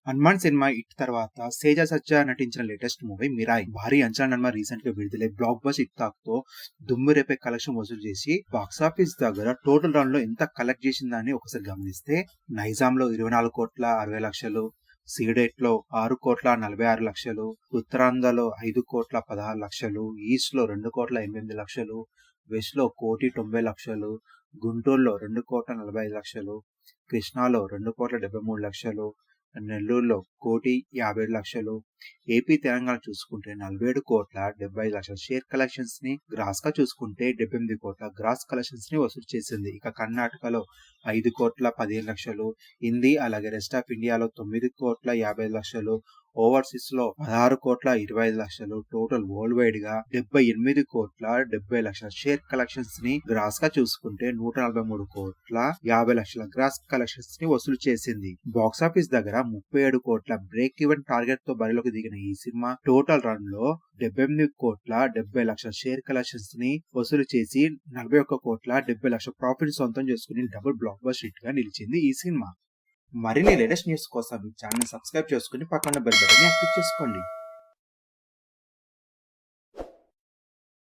Hanuman cinema hit తర్వాత తేజ సజ్జా నటించిన latest movie Mirai భారీ అంచనా నడుమ రీసెంట్ గా విడుదలై బ్లాక్ బస్ హిట్ టాక్ తో దుమ్ము రేపే కలెక్షన్ వసూలు చేసి బాక్సాఫీస్ దగ్గర టోటల్ రన్ లో ఎంత కలెక్ట్ చేసిందని ఒకసారి గమనిస్తే నైజాం లో 24 కోట్ల 60 లక్షలు, సీడెట్ లో 6 కోట్ల 46 లక్షలు, ఉత్తరాంధ్రలో 5 కోట్ల 16 లక్షలు, ఈస్ట్ లో 2 కోట్ల 8 లక్షలు, వెస్ట్ లో 1,90,00,000, గుంటూరులో 2 కోట్ల 45 లక్షలు, కృష్ణాలో 2 కోట్ల 73 లక్షలు, నెల్లూరులో 1,50,00,000, ఏపీ తెలంగాణ చూసుకుంటే 47 కోట్ల 75 లక్షల షేర్ కలెక్షన్స్ ని, గ్రాస్ గా చూసుకుంటే 78 కోట్ల గ్రాస్ కలెక్షన్స్ ని వసూలు చేసింది. ఇక కర్ణాటకలో 5 కోట్ల 15 లక్షలు, హిందీ అలాగే రెస్ట్ ఆఫ్ ఇండియాలో 9 కోట్ల 55 లక్షలు, ఓవర్సీస్ లో 16 కోట్ల 25 లక్షలు, టోటల్ వరల్డ్ వైడ్ గా 78 కోట్ల 70 లక్షల షేర్ కలెక్షన్స్ ని, గ్రాస్ గా చూసుకుంటే 143 కోట్ల 50 లక్షల గ్రాస్ కలెక్షన్స్ ని వసూలు చేసింది. బాక్సాఫీస్ దగ్గర 37 కోట్ల బ్రేక్ ఈవెన్ టార్గెట్ తో బరిలోకి దిగిన ఈ సినిమా టోటల్ రన్ లో 78 కోట్ల 70 లక్షల షేర్ కలెక్షన్స్ ని వసూలు చేసి 41 కోట్ల 70 లక్షల ప్రాఫిట్ సొంతం చేసుకుని డబుల్ బ్లాక్ బస్టర్ హిట్ గా నిలిచింది ఈ సినిమా. మరిన్ని లేటెస్ట్ న్యూస్ కోసం ఈ ఛానల్ సబ్స్క్రైబ్ చేసుకుని పక్కన బెల్ బటన్ యాక్టివ్ చేసుకోండి.